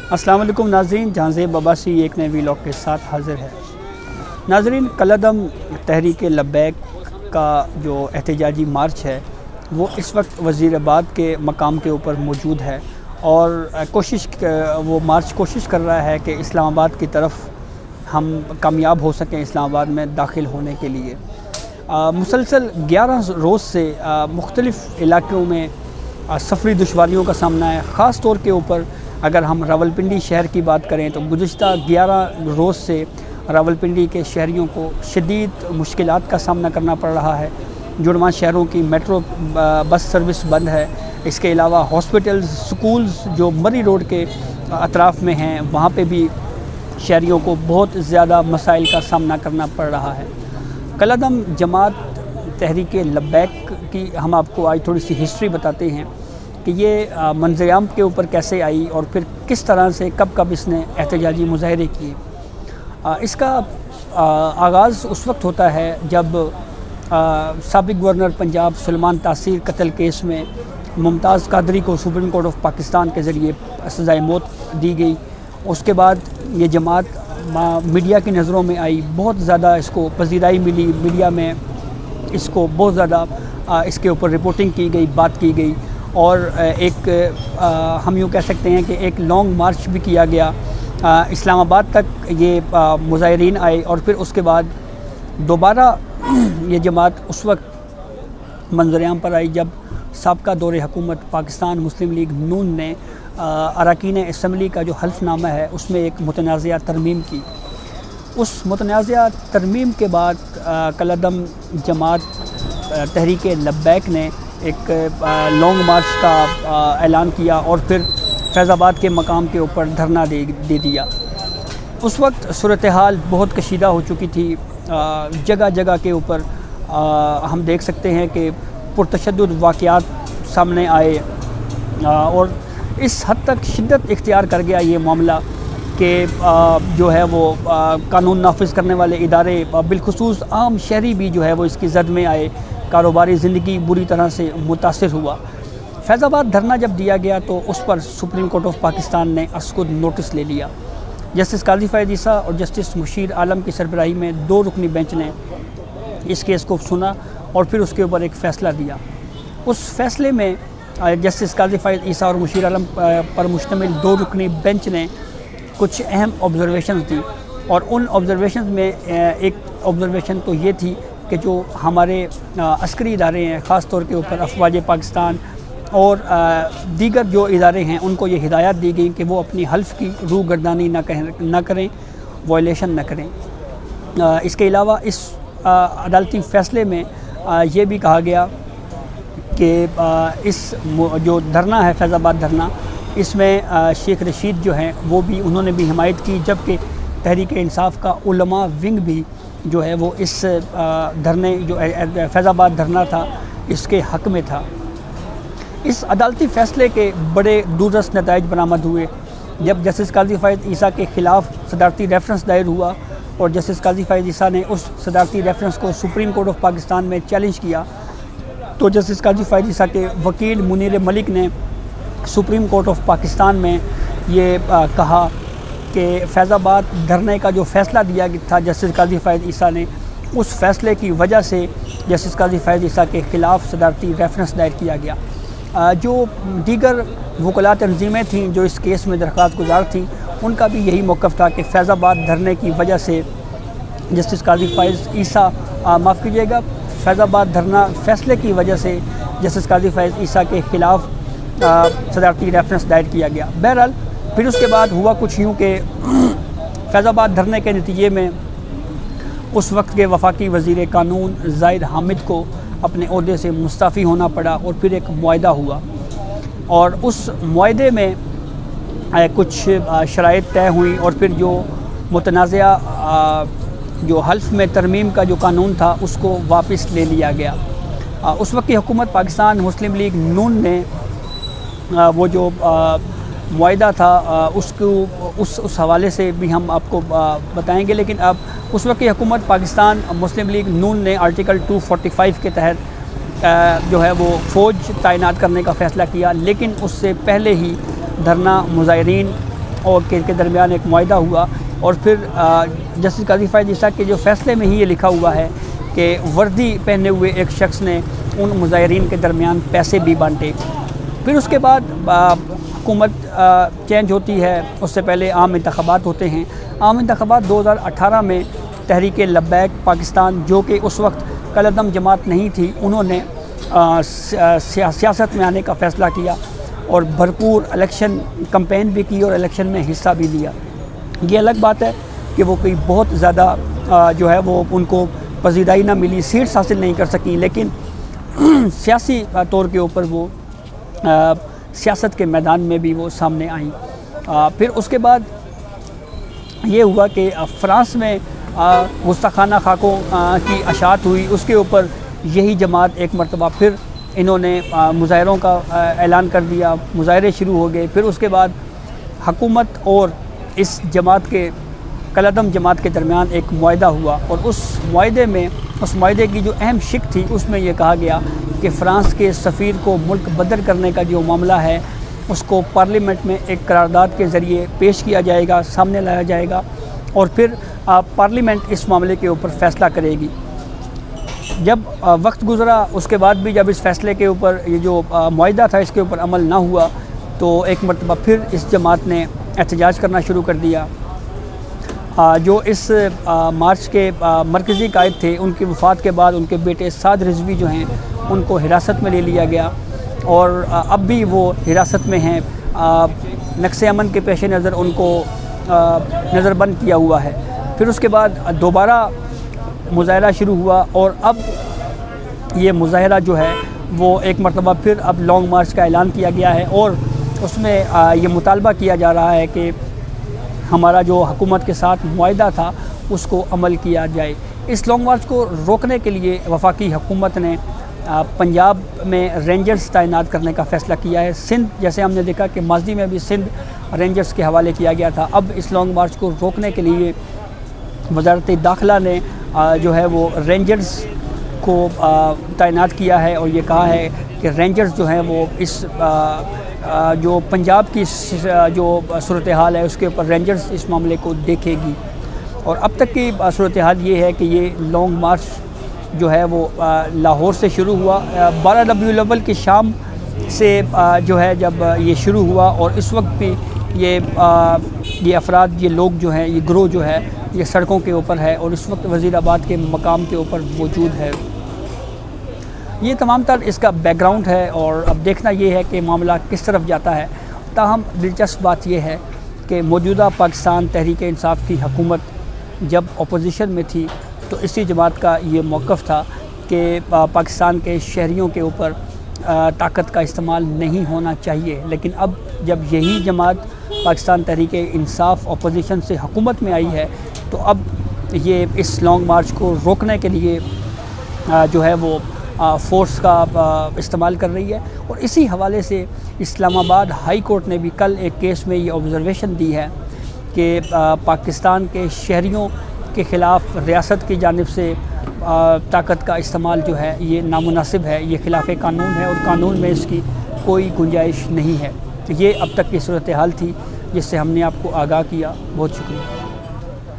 अस्सलाम वालेकुम नाज़रीन, जहांज़ेब अब्बासी एक नए व्लॉग के साथ हाज़िर है। नाज़रीन, कलअदम तहरीक लब्बैक का जो एहतजाजी मार्च है वो इस वक्त वज़ीराबाद के मकाम के ऊपर मौजूद है और वो मार्च कोशिश कर रहा है कि इस्लामाबाद की तरफ हम कामयाब हो सकें इस्लामाबाद में दाखिल होने के लिए। मुसलसल 11 रोज़ से मुख्तलिफ़ इलाक़ों में सफ़री दुश्वारियों का सामना है। ख़ास तौर के ऊपर अगर हम रावलपिंडी शहर की बात करें तो गुज़िश्ता 11 रोज़ से रावलपिंडी के शहरियों को शदीद मुश्किलात का सामना करना पड़ रहा है। जुड़वां शहरों की मेट्रो बस सर्विस बंद है। इसके अलावा हॉस्पिटल्स, स्कूल्स जो मरी रोड के अतराफ़ में हैं वहाँ पे भी शहरियों को बहुत ज़्यादा मसाइल का सामना करना पड़ रहा है। कलअदम जमात तहरीक लब्बैक की हम आपको आज थोड़ी सी हिस्ट्री बताते हैं कि ये मंज़र-ए-आम के ऊपर कैसे आई और फिर किस तरह से कब इसने एहतजाजी मुज़ाहरे किए। इसका आगाज़ उस वक्त होता है जब साबिक़ गवर्नर पंजाब सुलेमान तासीर कत्ल केस में मुमताज़ कादरी को सुप्रीम कोर्ट ऑफ पाकिस्तान के ज़रिए सज़ाए मौत दी गई। उसके बाद ये जमात मीडिया की नज़रों में आई, बहुत ज़्यादा इसको पजीराई मिली, मीडिया में इसको बहुत ज़्यादा इसके ऊपर रिपोर्टिंग की गई, बात की गई और हम यूँ कह सकते हैं कि एक लॉन्ग मार्च भी किया गया। इस्लामाबाद तक ये मुज़ाहिरीन आए और फिर उसके बाद दोबारा ये जमात उस वक्त मंज़र-ए-आम पर आई जब साबका दौरे हुकूमत पाकिस्तान मुस्लिम लीग नून ने अरकान असम्बली का जो हल्फनामा है उसमें एक मुतनाज़ा तरमीम की। उस मुतनाज़ा तरमीम के बाद कलअदम जमात तहरीक लब्बैक ने एक लॉन्ग मार्च का ऐलान किया और फिर फैज़ाबाद के मकाम के ऊपर धरना दे दिया। उस वक्त सूरत हाल बहुत कशीदा हो चुकी थी। जगह जगह के ऊपर हम देख सकते हैं कि पुरतशद्दुद वाक़यात सामने आए और इस हद तक शिद्दत इख्तियार कर गया ये मामला कि जो है वो कानून नाफिज करने वाले इदारे बिलखुसूस आम शहरी भी जो है वो इसकी जद में आए। कारोबारी ज़िंदगी बुरी तरह से मुतासिर हुआ। फैज़ाबाद धरना जब दिया गया तो उस पर सुप्रीम कोर्ट ऑफ पाकिस्तान ने असकुद नोटिस ले लिया। जस्टिस काजी फ़ैज़ ईसा और जस्टिस मुशीर आलम की सरबराही में 2 रुकनी बेंच ने इस केस को सुना और फिर उसके ऊपर एक फ़ैसला दिया। उस फैसले में जस्टिस काजी फ़ैज़ ईसा और मुशीर आलम पर मुश्तमिल 2 रुकनी बेंच ने कुछ अहम ऑब्ज़र्वेशन दी और उन ऑब्ज़र्वेशन में एक ऑब्ज़र्वेशन तो ये थी कि जो हमारे अस्करी इदारे हैं, ख़ास तौर के ऊपर अफ़वाज पाकिस्तान और दीगर जो इदारे हैं उनको ये हिदायत दी गई कि वो अपनी हल्फ की रूगर्दानी ना करें, वायलेशन न करें। इसके अलावा इस अदालती फ़ैसले में ये भी कहा गया कि इस जो धरना है फैज़ाबाद धरना, इसमें शेख रशीद जो हैं वो भी उन्होंने भी हिमायत की, जबकि तहरीक इंसाफ का उलमा विंग भी जो है वो इस धरने जो फैज़ाबाद धरना था इसके हक़ में था। इस अदालती फ़ैसले के बड़े दूरदर्श नताइज बरामद हुए जब जस्टिस काजी फ़ैज़ ईसा के ख़िलाफ़ सदारती रेफरेंस दायर हुआ और जस्टिस काजी फ़ैज़ ईसा ने उस सदारती रेफरेंस को सुप्रीम कोर्ट ऑफ पाकिस्तान में चैलेंज किया तो जस्टिस काजी फ़ैज़ ईसा के वकील मुनीर मलिक ने सुप्रीम कोर्ट ऑफ पाकिस्तान में ये कहा कि फैज़ाबाद धरने का जो फ़ैसला दिया गया था जस्टिस काजी फ़ैज़ ईसा ने, उस फ़ैसले की वजह से जस्टिस काजी फ़ैज़ ईसा के ख़िलाफ़ सदारती रेफरेंस दायर किया गया। जो दीगर वकला तंजीमें थीं जो इस केस में दरख्वास्त गुजार थीं उनका भी यही मौक़िफ़ था कि फैज़ाबाद धरने की वजह से जस्टिस काजी फ़ैज़ ईसा माफ़ कीजिएगा फैज़ाबाद धरना फ़ैसले की वजह से जस्टिस काजी फ़ैज़ ईसा के ख़िलाफ़ सदारती रेफरेंस दायर किया गया। बहरहाल फिर उसके बाद हुआ कुछ यूँ कि फैज़ाबाद धरने के नतीजे में उस वक्त के वफाकी वज़ीर कानून ज़ाहिद हामिद को अपने ओहदे से मुस्तफ़ी होना पड़ा और फिर एक मुआहदा हुआ और उस मुआहदे में कुछ शराइत तय हुई और फिर जो मुतनाज़ा जो हल्फ में तरमीम का जो कानून था उसको वापस ले लिया गया। उस वक्त की हुकूमत पाकिस्तान मुस्लिम लीग नून ने वो जो मुआहदा था उसको उस हवाले से भी हम आपको बताएंगे, लेकिन अब उस वक्त की हुकूमत पाकिस्तान मुस्लिम लीग नून ने आर्टिकल 245 के तहत जो है वो फ़ौज तैनात करने का फ़ैसला किया, लेकिन उससे पहले ही धरना मुज़ाहिरीन और के दरमियान एक मुआहदा हुआ। और फिर जस्टिस काजी फ़ाइज़ इसाक़ के जो फ़ैसले में ही ये लिखा हुआ है कि वर्दी पहने हुए एक शख्स ने उन मुज़ाहिरीन के दरमियान पैसे भी बांटे। फिर उसके बाद हुकूमत चेंज होती है, उससे पहले आम इंतख़ाबात होते हैं। आम इंतख़ाबात 2018 में तहरीक लब्बैक पाकिस्तान, जो कि उस वक्त कलअदम जमात नहीं थी, उन्होंने सियासत में आने का फ़ैसला किया और भरपूर इलेक्शन कैंपेन भी की और इलेक्शन में हिस्सा भी लिया। ये अलग बात है कि वो कोई बहुत ज़्यादा जो है वो उनको पजीराई ना मिली, सीट्स हासिल नहीं कर सकी, लेकिन सियासी तौर के ऊपर वो सियासत के मैदान में भी वो सामने आई। फिर उसके बाद ये हुआ कि फ़्रांस में गुस्ताखाना खाकों की अशात हुई, उसके ऊपर यही जमात एक मरतबा फिर इन्होंने मुज़ाहरों का ऐलान कर दिया, मुज़ाहरे शुरू हो गए। फिर उसके बाद हुकूमत और इस जमात के कलअदम जमात के दरमियान एक मुआहदा हुआ और उस मुआहदे की जो अहम शिक थी उसमें यह कहा गया कि फ़्रांस के सफ़ीर को मुल्क बदर करने का जो मामला है उसको पार्लियामेंट में एक करारदाद के ज़रिए पेश किया जाएगा, सामने लाया जाएगा और फिर पार्लियामेंट इस मामले के ऊपर फ़ैसला करेगी। जब वक्त गुज़रा उसके बाद भी जब इस फ़ैसले के ऊपर ये जो मुआहदा था इसके ऊपर अमल ना हुआ तो एक मरतबा फिर इस जमात ने एहतजाज करना शुरू कर दिया। जो इस मार्च के मरकज़ी कायद थे, उनकी वफ़ात के बाद उनके बेटे साद रिजवी जो हैं उनको हिरासत में ले लिया गया और अब भी वो हिरासत में हैं। नक्शे अमन के पेश नज़र उनको नज़रबंद किया हुआ है। फिर उसके बाद दोबारा मुज़ाहरा शुरू हुआ और अब ये मुज़ाहरा जो है वो एक मरतबा फिर अब लॉन्ग मार्च का ऐलान किया गया है और उसमें ये मुतालबा किया जा रहा है कि हमारा जो हुकूमत के साथ मुआहदा था उसको अमल किया जाए। इस लॉन्ग मार्च को रोकने के लिए वफाकी हुकूमत ने पंजाब में रेंजर्स तैनात करने का फ़ैसला किया है। सिंध, जैसे हमने देखा कि माजी में भी सिंध रेंजर्स के हवाले किया गया था, अब इस लॉन्ग मार्च को रोकने के लिए वज़ारत दाखिला ने जो है वो रेंजर्स को तैनात किया है और ये कहा है कि रेंजर्स जो हैं वो इस जो पंजाब की जो सूरत हाल है उसके ऊपर रेंजर्स इस मामले को देखेगी। और अब तक की सूरत हाल ये है कि ये लॉन्ग मार्च जो है वो लाहौर से शुरू हुआ, 12 रबीउल अव्वल की शाम से जो है जब ये शुरू हुआ और इस वक्त भी ये अफराद, ये लोग जो हैं, ये गिरोह जो है ये सड़कों के ऊपर है और इस वक्त वज़ीराबाद के मकाम के ऊपर मौजूद है। ये तमाम तर इसका बैकग्राउंड है और अब देखना ये है कि मामला किस तरफ जाता है। ताहम दिलचस्प बात यह है कि मौजूदा पाकिस्तान तहरीक इंसाफ की हुकूमत जब अपोजिशन में थी तो इसी जमात का ये मौक़िफ़ था कि पाकिस्तान के शहरियों के ऊपर ताकत का इस्तेमाल नहीं होना चाहिए। लेकिन अब जब यही जमात पाकिस्तान तहरीक इंसाफ अपोजिशन से हुकूमत में आई है तो अब ये इस लॉन्ग मार्च को रोकने के लिए जो है वो फ़ोर्स का इस्तेमाल कर रही है। और इसी हवाले से इस्लामाबाद हाई कोर्ट ने भी कल एक केस में ये ऑब्ज़र्वेशन दी है कि पाकिस्तान के शहरियों के ख़िलाफ़ रियासत की जानिब से ताकत का इस्तेमाल जो है ये नामुनासिब है, ये ख़िलाफ़ कानून है और कानून में इसकी कोई गुंजाइश नहीं है। तो ये अब तक की सूरत हाल थी जिससे हमने आपको आगाह किया। बहुत शुक्रिया।